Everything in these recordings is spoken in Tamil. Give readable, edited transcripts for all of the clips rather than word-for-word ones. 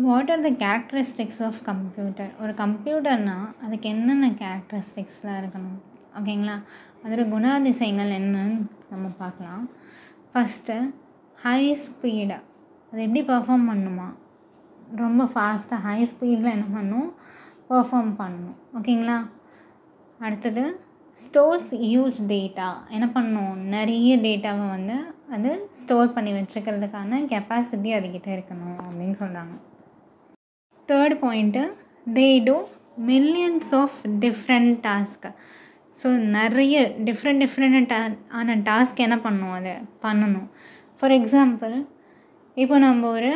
What are the characteristics of computer? ஒரு கம்ப்யூட்டர்னால் அதுக்கு என்னென்ன கேரக்டரிஸ்டிக்ஸ்லாம் இருக்கணும்? ஓகேங்களா? அதோட குணாதிசயங்கள் என்னன்னு நம்ம பார்க்கலாம். First, high speed. அது எப்படி பெர்ஃபார்ம் பண்ணுமா? ரொம்ப ஃபாஸ்ட்டாக ஹை ஸ்பீடில் என்ன பண்ணும்? பெர்ஃபார்ம் பண்ணணும். ஓகேங்களா? அடுத்தது, ஸ்டோர்ஸ் யூஸ் டேட்டா. என்ன பண்ணும்? நிறைய டேட்டாவை வந்து அது ஸ்டோர் பண்ணி வச்சுக்கிறதுக்கான கெப்பாசிட்டி அதுக்கிட்ட இருக்கணும் அப்படின்னு சொல்கிறாங்க. Third point, they do millions of different task. So நிறைய டிஃப்ரெண்ட் ஆன டாஸ்க் என்ன பண்ணும்? அதை பண்ணணும். ஃபார் எக்ஸாம்பிள், இப்போ நம்ம ஒரு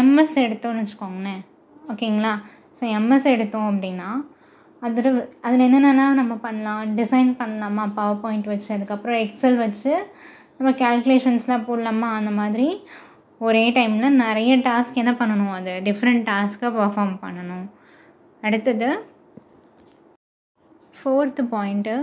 எம்எஸ் எடுத்தோம்னு வச்சுக்கோங்களேன். ஓகேங்களா? ஸோ எம்எஸ் எடுத்தோம் அப்படின்னா அதில் என்னென்னலாம் நம்ம பண்ணலாம்? டிசைன் பண்ணலாமா பவர் பாயிண்ட் வச்சு, அதுக்கப்புறம் எக்ஸல் வச்சு நம்ம கேல்குலேஷன்ஸ்லாம் போடலாமா? அந்த மாதிரி ஒரே டைமில் நிறைய டாஸ்க் என்ன பண்ணணும்? அது டிஃப்ரெண்ட் டாஸ்க்கை பர்ஃபார்ம் பண்ணணும். அடுத்தது, ஃபோர்த்து பாயிண்ட்டு,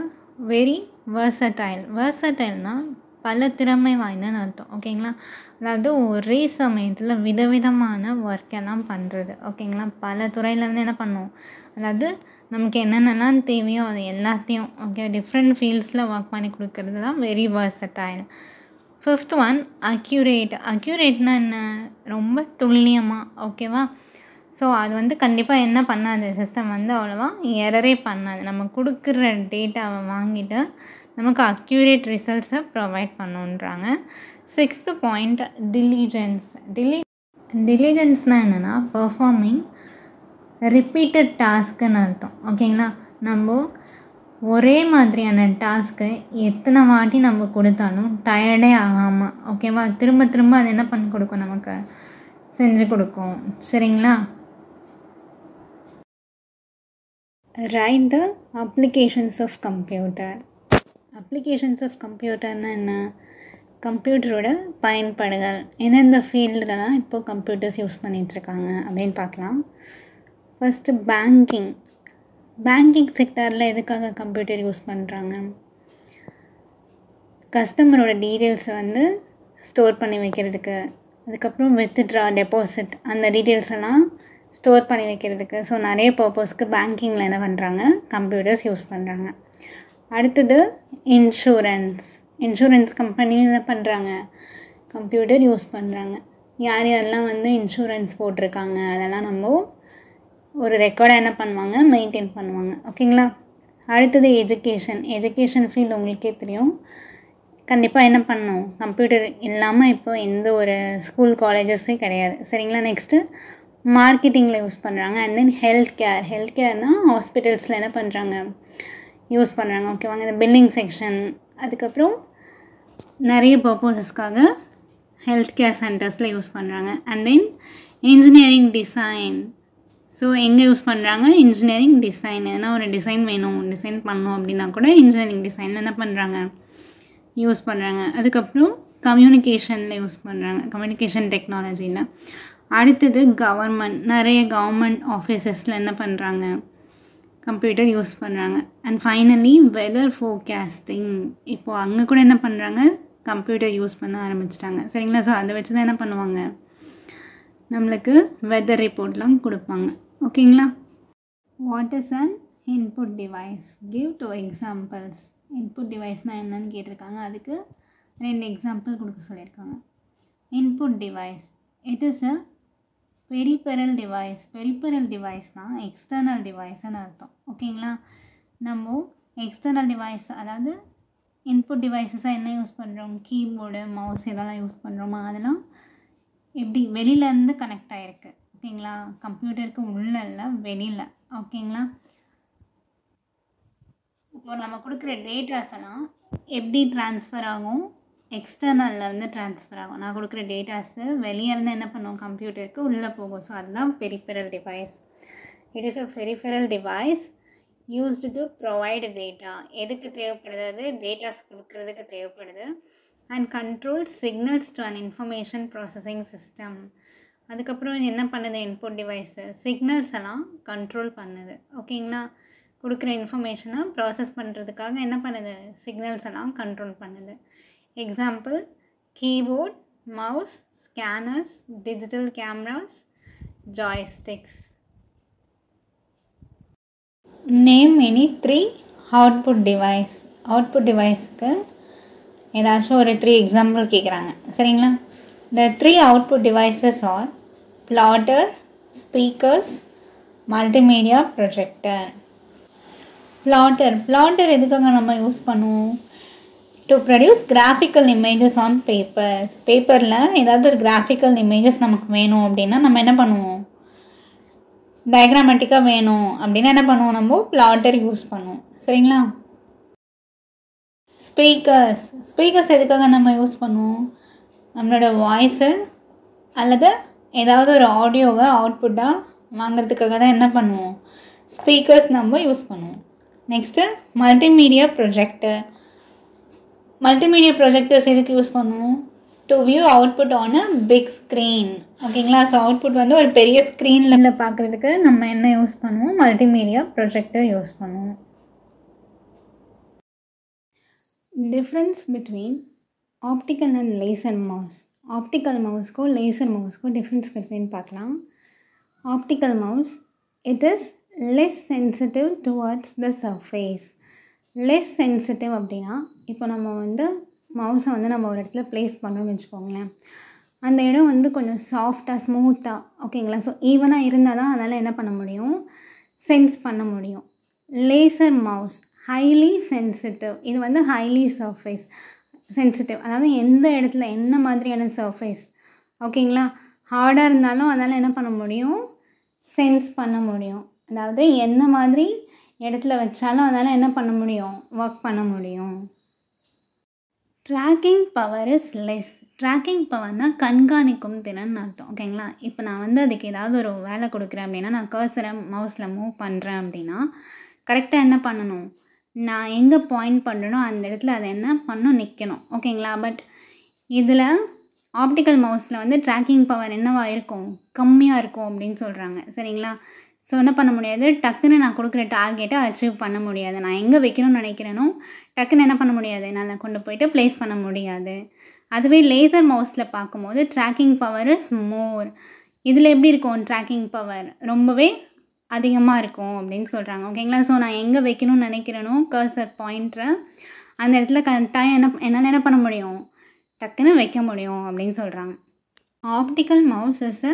வெரி வெர்சடைல். வெர்சடைல்னால் பல திறமை வாய்ந்தன்னு அர்த்தம். ஓகேங்களா? அதாவது ஒரே சமயத்தில் விதவிதமான ஒர்க்கெல்லாம் பண்ணுறது. ஓகேங்களா? பல துறையிலேருந்து என்ன பண்ணும்? அதாவது நமக்கு என்னென்னலாம் தேவையோ அது எல்லாத்தையும் டிஃப்ரெண்ட் ஃபீல்ட்ஸில் ஒர்க் பண்ணி கொடுக்கறது தான் very versatile. Fifth one, accurate. அக்யூரேட்னால் என்ன? ரொம்ப துல்லியமாக. ஓகேவா? ஸோ அது வந்து கண்டிப்பாக என்ன பண்ணாது, சிஸ்டம் வந்து அவ்வளோவா எரரே பண்ணாது. நம்ம கொடுக்குற டேட்டாவை வாங்கிட்டு நமக்கு அக்யூரேட் ரிசல்ட்ஸை ப்ரொவைட் பண்ணுன்றாங்க. Sixth point, diligence. டிலிஜென்ஸ்னால் என்னென்னா பெர்ஃபார்மிங் ரிப்பீட்டட் டாஸ்க்குன்னு அர்த்தம். ஓகேங்களா? நம்ம ஒரே மாதிரியான டாஸ்க்கு எத்தனை வாட்டி நம்ம கொடுத்தாலும் டயர்டே ஆகாமல், ஓகேவா, திரும்ப திரும்ப அது என்ன பண்ணி கொடுக்கும்? நமக்கு செஞ்சு கொடுக்கும். சரிங்களா? Write the applications of computer. Applications of கம்ப்யூட்டர்னால் என்ன? கம்ப்யூட்டரோட பயன்பாடுகள் எந்தெந்த ஃபீல்டுலலாம் இப்போது கம்ப்யூட்டர்ஸ் யூஸ் பண்ணிகிட்ருக்காங்க அப்படின்னு பார்க்கலாம். ஃபஸ்ட்டு, பேங்கிங் செக்டாரில் எதுக்காக கம்ப்யூட்டர் யூஸ் பண்ணுறாங்க? கஸ்டமரோட டீட்டெயில்ஸை வந்து ஸ்டோர் பண்ணி வைக்கிறதுக்கு, அதுக்கப்புறம் வித்ட்ரா, டெபாசிட் அந்த டீட்டெயில்ஸ் எல்லாம் ஸ்டோர் பண்ணி வைக்கிறதுக்கு. ஸோ நிறைய பர்பஸ்க்கு பேங்கிங்கில் என்ன பண்ணுறாங்க? கம்ப்யூட்டர்ஸ் யூஸ் பண்ணுறாங்க. அடுத்தது, இன்சூரன்ஸ் கம்பெனி என்ன பண்ணுறாங்க? கம்ப்யூட்டர் யூஸ் பண்ணுறாங்க. யார் யாரெல்லாம் வந்து இன்சூரன்ஸ் போட்டிருக்காங்க அதெல்லாம் நம்ம ஒரு ரெக்கார்டாக என்ன பண்ணுவாங்க? மெயின்டைன் பண்ணுவாங்க. ஓகேங்களா? அடுத்தது, எஜுகேஷன் ஃபீல்டு உங்களுக்கே தெரியும். கண்டிப்பாக என்ன பண்ணணும்? கம்ப்யூட்டர் இல்லாமல் இப்போ எந்த ஒரு ஸ்கூல் காலேஜஸே கிடையாது. சரிங்களா? நெக்ஸ்ட்டு, மார்க்கெட்டிங்கில் யூஸ் பண்ணுறாங்க. அண்ட் தென் ஹெல்த் கேர்னால் ஹாஸ்பிட்டல்ஸில் என்ன பண்ணுறாங்க? யூஸ் பண்ணுறாங்க. ஓகேவாங்க? இந்த பில்லிங் செக்ஷன், அதுக்கப்புறம் நிறைய பர்பஸஸ்க்காக ஹெல்த் கேர் சென்டர்ஸில் யூஸ் பண்ணுறாங்க. And then engineering design. So எங்கே யூஸ் பண்ணுறாங்க? Engineering design. எதனா ஒரு டிசைன் வேணும், டிசைன் பண்ணணும் அப்படின்னா கூட இன்ஜினியரிங் டிசைன் என்ன பண்ணுறாங்க? யூஸ் பண்ணுறாங்க. அதுக்கப்புறம் கம்யூனிகேஷனில் யூஸ் பண்ணுறாங்க, கம்யூனிகேஷன் டெக்னாலஜியில். அடுத்தது, நிறைய கவர்மெண்ட் ஆஃபீஸஸில் என்ன பண்ணுறாங்க? கம்ப்யூட்டர் யூஸ் பண்ணுறாங்க. And finally, weather forecasting. இப்போது அங்கே கூட என்ன பண்ணுறாங்க? கம்ப்யூட்டர் யூஸ் பண்ண ஆரம்பிச்சிட்டாங்க. சரிங்களா? ஸோ அதை வச்சு தான் என்ன பண்ணுவாங்க? நம்மளுக்கு வெதர் ரிப்போர்ட்லாம் கொடுப்பாங்க. ஓகேங்களா? What is an input device? Give 2 examples. Input டிவைஸ்னால் என்னன்னு கேட்டிருக்காங்க. அதுக்கு 2 எக்ஸாம்பிள் கொடுக்க சொல்லியிருக்காங்க. Input device, it is a peripheral device. Peripheral டிவைஸ்னால் எக்ஸ்டர்னல் டிவைஸ்ன்னு அர்த்தம். ஓகேங்களா? நம்ம எக்ஸ்டர்னல் டிவைஸ், அதாவது இன்புட் டிவைஸஸாக என்ன யூஸ் பண்ணுறோம்? கீபோர்டு, மவுஸ் இதெல்லாம் யூஸ் பண்ணுறோமா? அதெல்லாம் எப்படி வெளியிலேருந்து கனெக்ட் ஆகிருக்கு. ஓகேங்களா? கம்ப்யூட்டருக்கு உள்ள இல்லை, வெளியில். ஓகேங்களா? இப்போ நம்ம கொடுக்குற டேட்டாஸ் எல்லாம் எப்படி ட்ரான்ஸ்ஃபர் ஆகும்? எக்ஸ்டர்னல்லேருந்து ட்ரான்ஸ்ஃபர் ஆகும். நான் கொடுக்குற டேட்டாஸு வெளியேருந்து என்ன பண்ணுவோம்? கம்ப்யூட்டருக்கு உள்ளே போகும். ஸோ அதுதான் peripheral device. It is a peripheral device used to provide data. எதுக்கு தேவைப்படுது? அது டேட்டாஸ் கொடுக்குறதுக்கு தேவைப்படுது. And control signals to an information processing system. அதுக்கப்புறம் என்ன பண்ணுது? இன்புட் டிவைஸு சிக்னல்ஸ் எல்லாம் கண்ட்ரோல் பண்ணுது. ஓகேங்களா? கொடுக்குற இன்ஃபர்மேஷனை ப்ராசஸ் பண்ணுறதுக்காக என்ன பண்ணுது? சிக்னல்ஸ் எல்லாம் கண்ட்ரோல் பண்ணுது. Example, keyboard, mouse, scanners, digital cameras, joysticks. Name any 3 output device. Output deviceக்கு ஏதாச்சும் ஒரு 3 எக்ஸாம்பிள் கேட்குறாங்க. சரிங்களா? The 3 output devices are plotter, speakers, multimedia projector. Plotter எதுக்காக நம்ம யூஸ் பண்ணுவோம்? To produce graphical images on paper. பேப்பரில் ஏதாவது ஒரு graphical images நமக்கு வேணும் அப்படின்னா நம்ம என்ன பண்ணுவோம்? டயக்ராமேட்டிக்காக வேணும் அப்படின்னா என்ன பண்ணுவோம்? நம்ம பிளாட்டர் யூஸ் பண்ணுவோம். சரிங்களா? ஸ்பீக்கர்ஸ் எதுக்காக நம்ம யூஸ் பண்ணுவோம்? நம்மளோட வாய்ஸு அல்லது ஏதாவது ஒரு ஆடியோவை அவுட்புட்டாக வாங்கிறதுக்காக தான் என்ன பண்ணுவோம்? ஸ்பீக்கர்ஸ் நம்ம யூஸ் பண்ணுவோம். நெக்ஸ்ட்டு மல்டிமீடியா ப்ரொஜெக்டர்ஸ் எதுக்கு யூஸ் பண்ணுவோம்? To view output on a big screen. ஓகேங்களா? ஸோ அவுட்புட் வந்து ஒரு பெரிய ஸ்க்ரீனில் பார்க்குறதுக்கு நம்ம என்ன யூஸ் பண்ணுவோம்? மல்டிமீடியா ப்ரொஜெக்டர் யூஸ் பண்ணுவோம். Difference between optical and laser mouse. Optical மவுஸ்க்கும் லேசர் மவுஸ்க்கும் டிஃப்ரென்ஸ் பிட்வீன் பார்க்கலாம். Optical mouse it is less sensitive towards the surface. Less sensitive அப்படின்னா இப்போ நம்ம வந்து மவுஸை வந்து நம்ம ஒரு இடத்துல ப்ளேஸ் பண்ணோம்னு வச்சுக்கோங்களேன், அந்த இடம் வந்து கொஞ்சம் சாஃப்டாக ஸ்மூத்தாக, ஓகேங்களா? ஸோ ஈவனாக இருந்தால் தான் அதனால் என்ன பண்ண முடியும்? சென்ஸ் பண்ண முடியும். Laser mouse highly sensitive. இது வந்து ஹைலி சர்ஃபேஸ் சென்சிட்டிவ், அதாவது எந்த இடத்துல என்ன மாதிரியான சர்ஃபேஸ், ஓகேங்களா, ஹார்டாக இருந்தாலும் அதனால் என்ன பண்ண முடியும்? சென்ஸ் பண்ண முடியும். அதாவது என்ன மாதிரி இடத்துல வச்சாலும் அதனால் என்ன பண்ண முடியும்? ஒர்க் பண்ண முடியும். Tracking power is less. Tracking பவர்னால் கண்காணிக்கும் திறன் அர்த்தம். ஓகேங்களா? இப்போ நான் வந்து அதுக்கு ஏதாவது ஒரு வேலை கொடுக்குறேன் அப்படின்னா, நான் கர்சரை மவுஸில் மூவ் பண்ணுறேன் அப்படின்னா கரெக்டாக என்ன பண்ணணும்? நான் எங்கே பாயிண்ட் பண்ணுறனோ அந்த இடத்துல அதை என்ன பண்ணணும்? நிற்கணும். ஓகேங்களா? பட் இதில் ஆப்டிக்கல் மவுஸில் வந்து ட்ராக்கிங் பவர் என்னவாக இருக்கும்? கம்மியாக இருக்கும் அப்படின்னு சொல்கிறாங்க. சரிங்களா? ஸோ என்ன பண்ண முடியாது? டக்குன்னு நான் கொடுக்குற டார்கெட்டை அச்சீவ் பண்ண முடியாது. நான் எங்கே வைக்கணும்னு நினைக்கிறேனோ டக்குன்னு என்ன பண்ண முடியாது? நான் கொண்டு போய்ட்டு ப்ளேஸ் பண்ண முடியாது. அதுவே லேசர் மவுஸில் பார்க்கும்போது ட்ராக்கிங் பவர் இஸ் மோர். இதில் எப்படி இருக்கும்? ட்ராக்கிங் பவர் ரொம்பவே அதிகமாக இருக்கும் அப்படின்னு சொல்கிறாங்க. ஓகேங்களா? ஸோ நான் எங்கே வைக்கணும்னு நினைக்கிறேனோ கர்சர் பாயிண்ட்டை அந்த இடத்துல கரெக்டாக என்னால் என்ன பண்ண முடியும்? டக்குன்னு வைக்க முடியும் அப்படின்னு சொல்கிறாங்க. Optical mouse is a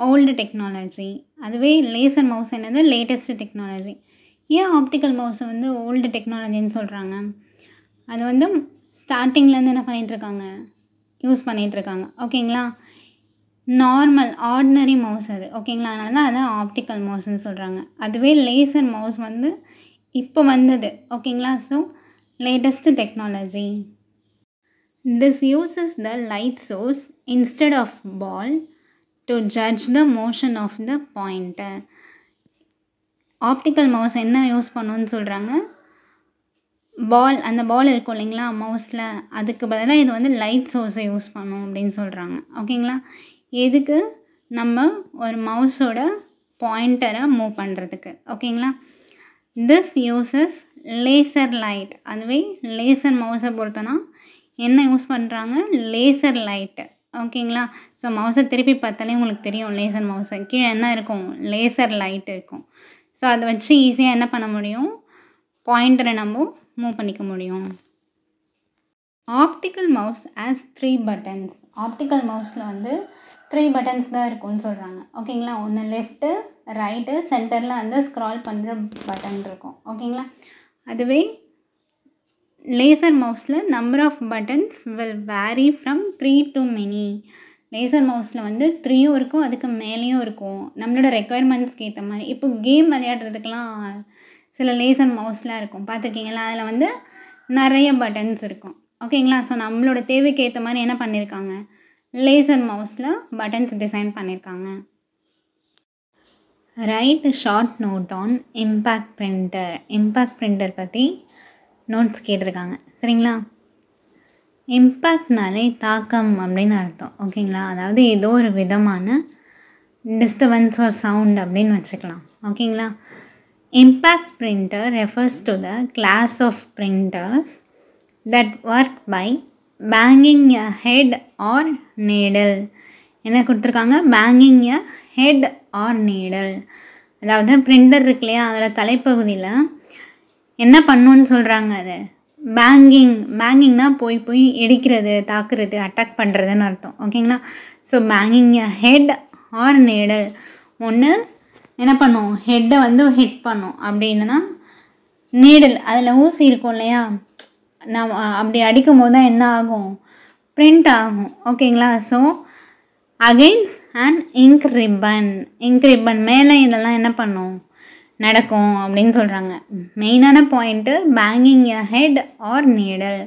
old technology. அதுவே லேசர் மவுஸ் என்னது? Latest technology. ஏன் ஆப்டிக்கல் மவுஸை வந்து ஓல்டு டெக்னாலஜின்னு சொல்கிறாங்க? அது வந்து ஸ்டார்டிங்லேருந்து என்ன பண்ணிகிட்ருக்காங்க? யூஸ் பண்ணிகிட்ருக்காங்க. ஓகேங்களா? நார்மல் ஆர்டினரி மவுஸ் அது. ஓகேங்களா? அதனால தான் அதை ஆப்டிக்கல் மவுஸ்ன்னு சொல்கிறாங்க. அதுவே லேசர் மவுஸ் வந்து இப்போ வந்தது. ஓகேங்களா? So latest technology. This uses the light source instead of ball to judge the motion of the pointer. Optical mouse என்ன யூஸ் பண்ணணும்னு சொல்கிறாங்க? பால், அந்த பால் இருக்கும் இல்லைங்களா மவுஸில், அதுக்கு பதிலாக இது வந்து லைட் சோர்ஸை யூஸ் பண்ணணும் அப்படின்னு சொல்கிறாங்க. ஓகேங்களா? எதுக்கு? நம்ம ஒரு மவுஸோட பாயிண்டரை மூவ் பண்ணுறதுக்கு. ஓகேங்களா? This uses laser light. அதுவே லேசர் மவுஸை பொறுத்தனா என்ன யூஸ் பண்ணுறாங்க? Laser light. ஓகேங்களா? ஸோ மவுஸை திருப்பி பார்த்தாலே உங்களுக்கு தெரியும் லேசர் மவுஸை கீழே என்ன இருக்கும்? லேசர் லைட் இருக்கும். ஸோ அதை வச்சு ஈஸியாக என்ன பண்ண முடியும்? பாயிண்டரை நம்ம மூவ் பண்ணிக்க முடியும். Optical mouse has 3 buttons. Optical மவுஸில் வந்து 3 buttons தான் இருக்கும்னு சொல்கிறாங்க. ஓகேங்களா? ஒன்று லெஃப்ட்டு, ரைட்டு, சென்டரில் அந்த ஸ்க்ரால் பண்ணுற பட்டன் இருக்கும். ஓகேங்களா? அதுவே லேசர் மவுஸில் number of buttons will vary from 3 to many. Laser மவுஸில் வந்து 3யும் இருக்கும், அதுக்கு மேலேயும் இருக்கும், நம்மளோட ரெக்குயர்மெண்ட்ஸ்க்கு ஏற்ற மாதிரி. இப்போ கேம் விளையாடுறதுக்கெலாம் சில லேசர் மவுஸ்லாம் இருக்கும், பார்த்துருக்கீங்களா? அதில் வந்து நிறைய பட்டன்ஸ் இருக்கும். ஓகேங்களா? ஸோ நம்மளோட தேவைக்கு ஏற்ற மாதிரி என்ன பண்ணியிருக்காங்க? லேசர் மவுஸில் பட்டன்ஸ் டிசைன் பண்ணியிருக்காங்க. Write short note on impact printer. Impact printer பற்றி நோட்ஸ் கேட்டிருக்காங்க. சரிங்களா? இம்பேக்ட்னாலே தாக்கம் அப்படின்னு அர்த்தம். ஓகேங்களா? அதாவது ஏதோ ஒரு விதமான டிஸ்டர்பன்ஸ் ஆர் சவுண்ட் அப்படின்னு வச்சுக்கலாம். ஓகேங்களா? Impact printer refers to the class of printers that work by banging a head or needle. என்ன கொடுத்துருக்காங்க? Banging a head or needle. அதாவது பிரிண்டர் இருக்கு இல்லையா, அதோட தலைப்பகுதியில் என்ன பண்ணுன்னு சொல்கிறாங்க. அது பேங்கிங்னா போய் இடிக்கிறது, தாக்குறது, அட்டாக் பண்ணுறதுன்னு அர்த்தம். ஓகேங்களா? So banking a head or நீடல். ஒன்று என்ன பண்ணும்? ஹெட்டை ஹிட் பண்ணும். அப்படி இல்லைன்னா நீடல், அதில் ஊசி இருக்கும் இல்லையா, நம்ம அப்படி அடிக்கும் போது தான் என்ன ஆகும்? பிரிண்ட் ஆகும். ஓகேங்களா? So against and ink ribbon மேலே இதெல்லாம் என்ன பண்ணும்? நடக்கும் அப்படின்னு சொல்கிறாங்க. மெயினான point banging a head or needle.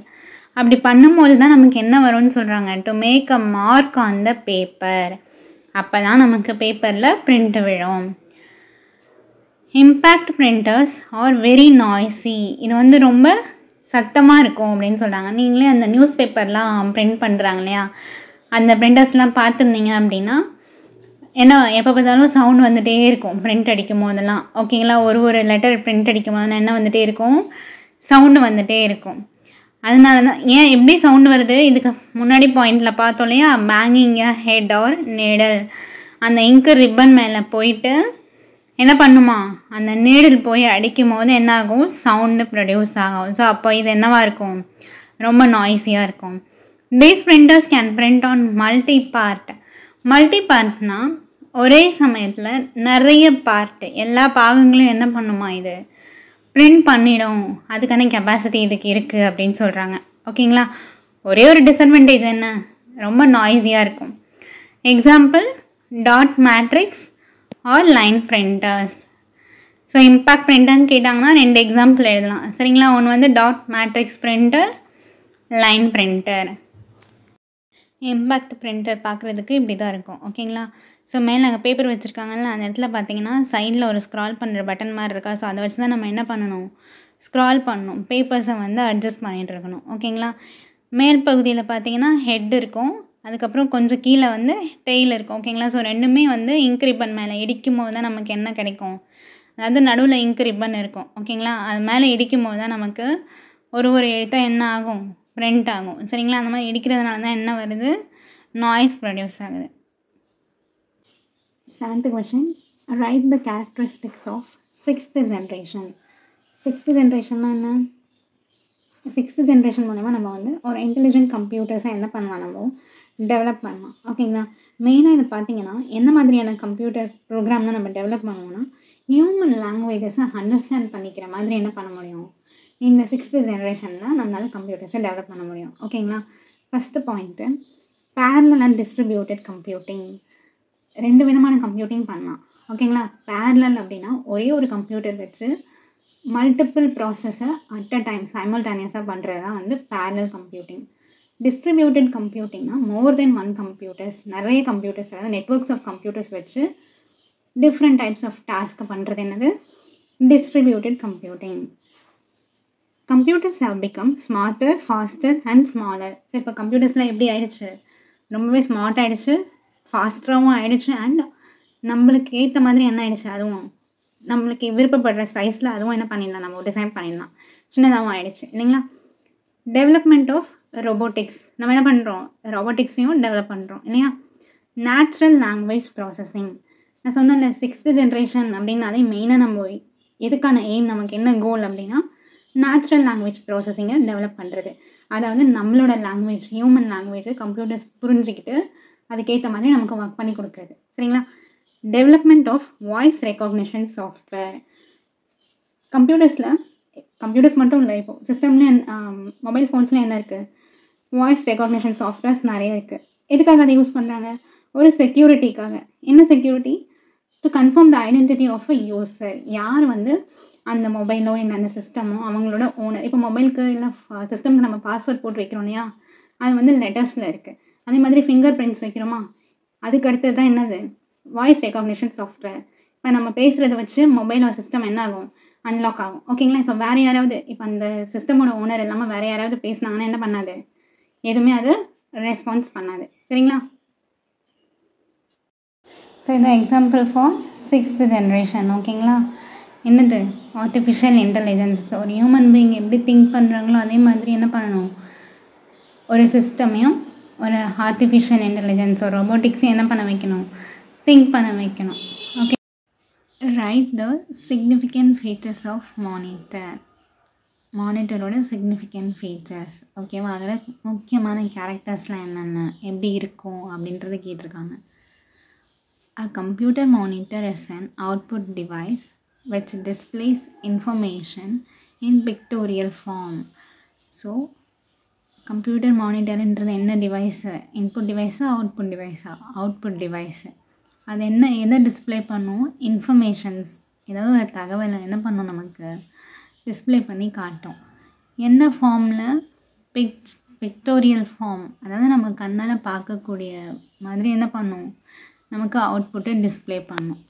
அப்படி பண்ணும்போது தான் நமக்கு என்ன வரும்னு சொல்கிறாங்க? To make a mark on the paper. அப்போ தான் நமக்கு பேப்பரில் பிரிண்ட் விழும். Impact printers are very noisy. இது ரொம்ப சத்தமாக இருக்கும் அப்படின்னு சொல்கிறாங்க. நீங்களே அந்த நியூஸ் பேப்பர்லாம் பிரிண்ட் பண்ணுறாங்க இல்லையா, அந்த பிரிண்டர்ஸ்லாம் பார்த்துருந்தீங்க அப்படின்னா ஏன்னா எப்போ பார்த்தாலும் சவுண்ட் வந்துகிட்டே இருக்கும் பிரிண்ட் அடிக்கும் போதெல்லாம். ஓகேங்களா? ஒரு லெட்டர் பிரிண்ட் அடிக்கும் போதெல்லாம் என்ன வந்துகிட்டே இருக்கும்? சவுண்டு வந்துகிட்டே இருக்கும். அதனால தான் ஏன் எப்படி சவுண்டு வருது? இதுக்கு முன்னாடி பாயிண்டில் பார்த்தோம் இல்லையா, பேங்கிங் எ ஹெட் ஆர் நீடல். அந்த இங்கு ரிப்பன் மேலே போயிட்டு என்ன பண்ணுமா? அந்த நீடில் போய் அடிக்கும் போது என்ன ஆகும்? சவுண்டு ப்ரொடியூஸ் ஆகும். ஸோ அப்போ இது என்னவாக இருக்கும்? ரொம்ப நாய்ஸியாக இருக்கும். These printers can print on multi-part. Multi-partனால் ஒரே சமயத்தில் நிறைய பார்ட், எல்லா பாகங்களும் என்ன பண்ணுமா? இது பிரிண்ட் பண்ணிடும். அதுக்கான கெப்பாசிட்டி இதுக்கு இருக்குது அப்படின்னு சொல்கிறாங்க. ஓகேங்களா? ஒரே ஒரு டிஸ்அட்வான்டேஜ் என்ன? ரொம்ப நாய்ஸியாக இருக்கும். Example dot matrix or line printers. So impact பிரிண்டர்னு கேட்டாங்கன்னா 2 எக்ஸாம்பிள் எழுதலாம். சரிங்களா? ஒன்று dot matrix printer, line printer. Impact printer பார்க்குறதுக்கு இப்படி தான் இருக்கும். ஓகேங்களா? ஸோ மேலே நாங்கள் பேப்பர் வச்சுருக்காங்கல்ல, அந்த இடத்துல பார்த்தீங்கன்னா சைடில் ஒரு ஸ்க்ரால் பண்ணுற பட்டன் மாதிரி இருக்கா. ஸோ அதை வச்சு தான் நம்ம என்ன பண்ணணும்? ஸ்க்ரால் பண்ணணும். பேப்பர்ஸை அட்ஜஸ்ட் பண்ணிகிட்டு இருக்கணும். ஓகேங்களா? மேல் பகுதியில் பார்த்தீங்கன்னா ஹெட் இருக்கும், அதுக்கப்புறம் கொஞ்சம் கீழே டெய்ல் இருக்கும். ஓகேங்களா? ஸோ ரெண்டுமே இங்க் ரிப்பன் மேலே இடிக்கும் போது தான் நமக்கு என்ன கிடைக்கும்? அதாவது நடுவில் இங்க் ரிப்பன் இருக்கும். ஓகேங்களா? அது மேலே இடிக்கும் போது தான் நமக்கு ஒரு எழுத்தாக என்ன ஆகும்? பிரிண்ட் ஆகும். சரிங்களா? அந்த மாதிரி இடிக்கிறதுனால தான் என்ன வருது? நாய்ஸ் ப்ரொடியூஸ் ஆகுது. 7th question. Write the characteristics of 6th generation. 6th ஜென்ரேஷன்னா என்ன? 6th ஜென்ரேஷன் மூலமாக நம்ம ஒரு இன்டெலிஜென்ட் கம்ப்யூட்டர்ஸை என்ன பண்ணலாம்? நம்ம டெவலப் பண்ணலாம். ஓகேங்களா? மெயினாக இது பார்த்தீங்கன்னா என்ன மாதிரியான கம்ப்யூட்டர் ப்ரோக்ராம் தான் நம்ம டெவலப் பண்ணுவோம்னா, ஹியூமன் லாங்குவேஜஸை அண்டர்ஸ்டாண்ட் பண்ணிக்கிற மாதிரி என்ன பண்ண முடியும்? இந்த 6th ஜென்ரேஷனில் நம்மளால் கம்ப்யூட்டர்ஸை டெவலப் பண்ண முடியும். ஓகேங்களா? First point parallel and distributed computing. 2 விதமான கம்ப்யூட்டிங் பண்ணலாம். ஓகேங்களா? பேரலல் அப்படின்னா ஒரே ஒரு கம்ப்யூட்டர் வச்சு மல்டிபிள் ப்ராசஸை அட் அ டைம் சைமல்டேனியஸாக பண்ணுறது தான் பேரலல் கம்ப்யூட்டிங். டிஸ்ட்ரிபியூட்டட் கம்ப்யூட்டிங்னா மோர் தென் 1 கம்ப்யூட்டர்ஸ், நிறைய கம்ப்யூட்டர்ஸ், அதாவது நெட்ஒர்க்ஸ் ஆஃப் கம்ப்யூட்டர்ஸ் வச்சு டிஃப்ரெண்ட் டைப்ஸ் ஆஃப் டாஸ்க்கை பண்ணுறது என்னது? Distributed computing. Computers how become smarter, faster and smaller. So இப்போ கம்ப்யூட்டர்ஸ்லாம் எப்படி ஆகிடுச்சு? ரொம்பவே ஸ்மார்ட் ஆகிடுச்சு, ஃபாஸ்டராகவும் ஆகிடுச்சு, அண்ட் நம்மளுக்கு ஏற்ற மாதிரி என்ன ஆகிடுச்சு? அதுவும் நம்மளுக்கு விருப்பப்படுற சைஸில் அதுவும் என்ன பண்ணிடலாம்? நம்ம டிசைன் பண்ணிடலாம். சின்னதாகவும் ஆகிடுச்சு இல்லைங்களா? Development of robotics. நம்ம என்ன பண்ணுறோம்? ரோபோட்டிக்ஸையும் டெவலப் பண்ணுறோம் இல்லையா? Natural language processing. நான் சொன்னேன்ல 6th ஜென்ரேஷன் அப்படின்னாலே மெயினாக நம்ம எதுக்கான எய்ம், நமக்கு என்ன கோல் அப்படின்னா நேச்சுரல் லாங்குவேஜ் ப்ராசஸிங்கை டெவலப் பண்ணுறது. அதாவது நம்மளோட லாங்குவேஜ், ஹியூமன் லாங்குவேஜை கம்ப்யூட்டர்ஸ் புரிஞ்சுக்கிட்டு அதுக்கேற்ற மாதிரி நமக்கு ஒர்க் பண்ணி கொடுக்குறது. சரிங்களா? Development of voice recognition software. Computers மட்டும் இல்லை, இப்போது சிஸ்டம்லேயே மொபைல் ஃபோன்ஸ்லேயும் என்ன இருக்குது? வாய்ஸ் ரெக்கக்னிஷன் சாஃப்ட்வேர்ஸ் நிறைய இருக்குது. எதுக்காக அதை யூஸ் பண்ணுறாங்க? ஒரு செக்யூரிட்டிக்காக. என்ன security? To confirm the identity of a user. யார் அந்த மொபைலோ இல்லை அந்த சிஸ்டமோ அவங்களோட ஓனர். இப்போ மொபைலுக்கு இல்லை சிஸ்டம்க்கு நம்ம பாஸ்வேர்ட் போட்டு வைக்கிறோம் இல்லையா, அது லெட்டர்ஸில் இருக்குது. அதே மாதிரி ஃபிங்கர் பிரிண்ட்ஸ் வைக்கிறோமா, அதுக்கு அடுத்தது தான் என்னது? Voice recognition software. இப்போ நம்ம பேசுகிறத வச்சு மொபைலோ சிஸ்டம் என்ன ஆகும்? அன்லாக் ஆகும். ஓகேங்களா? இப்போ வேறு யாராவது, இப்போ அந்த சிஸ்டமோட ஓனர் இல்லாமல் வேறு யாராவது பேசினாங்கன்னா என்ன பண்ணாது? எதுவுமே அது ரெஸ்பான்ஸ் பண்ணாது. சரிங்களா? ஸோ இது எக்ஸாம்பிள் ஃபார் 6th ஜென்ரேஷன். ஓகேங்களா? என்னது? Artificial intelligence. ஒரு ஹியூமன் பீயிங் எப்படி திங்க் பண்ணுறாங்களோ அதே மாதிரி என்ன பண்ணணும்? ஒரு சிஸ்டமையும் ஒரு ஆர்டிஃபிஷியல் இன்டெலிஜென்ஸ் ஒரு ரொபோட்டிக்ஸையும் என்ன பண்ண வைக்கணும், திங்க் பண்ண வைக்கணும். Okay, write the significant features of monitor. மானிட்டரோட சிக்னிஃபிகண்ட் ஃபீச்சர்ஸ், ஓகேவா, அதோட முக்கியமான கேரக்டர்ஸ்லாம் என்னென்ன, எப்படி இருக்கும் அப்படின்றத கேட்டிருக்காங்க. A computer monitor is an output device which displays information in pictorial form. So computer மானிட்டர்ன்றது என்ன டிவைஸு, இன்புட் டிவைஸா அவுட்புட் டிவைஸா? Output device. அது எதை டிஸ்பிளே பண்ணும், இன்ஃபர்மேஷன்ஸ், ஏதாவது ஒரு தகவலை என்ன பண்ணும், நமக்கு டிஸ்பிளே பண்ணி காட்டும். என்ன ஃபார்மில்? பிக்டோரியல் ஃபார்ம், அதாவது நம்ம கண்ணால் பார்க்கக்கூடிய மாதிரி என்ன பண்ணும், நமக்கு அவுட்புட்டை டிஸ்பிளே பண்ணும்.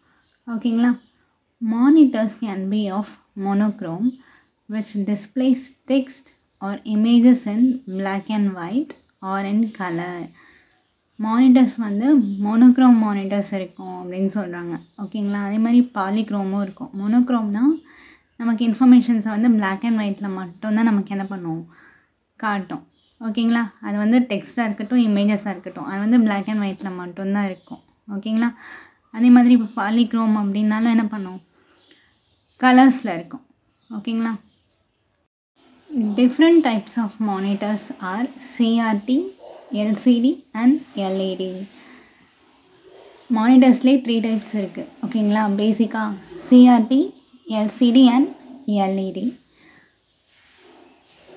ஓகேங்களா. Monitors can be of monochrome which displays text or images in black and white or in color. Monitors வந்து மோனோக்ரோம் மானிட்டர்ஸ் இருக்கும் அப்படின்னு சொல்கிறாங்க. ஓகேங்களா. அதே மாதிரி பாலிக்ரோமும் இருக்கும். மோனோக்ரோம்னா நமக்கு இன்ஃபர்மேஷன்ஸை வந்து பிளாக் அண்ட் ஒயிட்டில் மட்டும்தான் நமக்கு என்ன பண்ணுவோம், காட்டும். ஓகேங்களா. அது வந்து டெக்ஸ்ட்டாக இருக்கட்டும், இமேஜஸாக இருக்கட்டும், அது வந்து பிளாக் அண்ட் ஒயிட்டில் மட்டும்தான் இருக்கும். ஓகேங்களா. அதே மாதிரி இப்போ பாலிக்ரோம் அப்படின்னாலும் என்ன பண்ணும், கலர்ஸில் இருக்கும். ஓகேங்களா. Different types of monitors are CRT, LCD and LED. மானிட்டர்ஸ்லேயே 3 டைப்ஸ் இருக்குது. ஓகேங்களா. பேசிக்காக CRT, LCD and LED.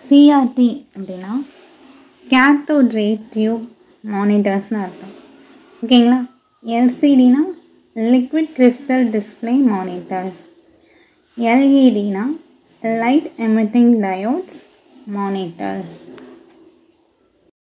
CRT அப்படின்னா கேத்தோட் ரே டியூப் மானிட்டர்ஸ்னு அர்த்தம். ஓகேங்களா. LCDனா லிக்விட் கிறிஸ்டல் டிஸ்பிளே மானிட்டர்ஸ். LEDனா லைட் எமிட்டிங் டயோட்ஸ் மானிட்டர்ஸ்.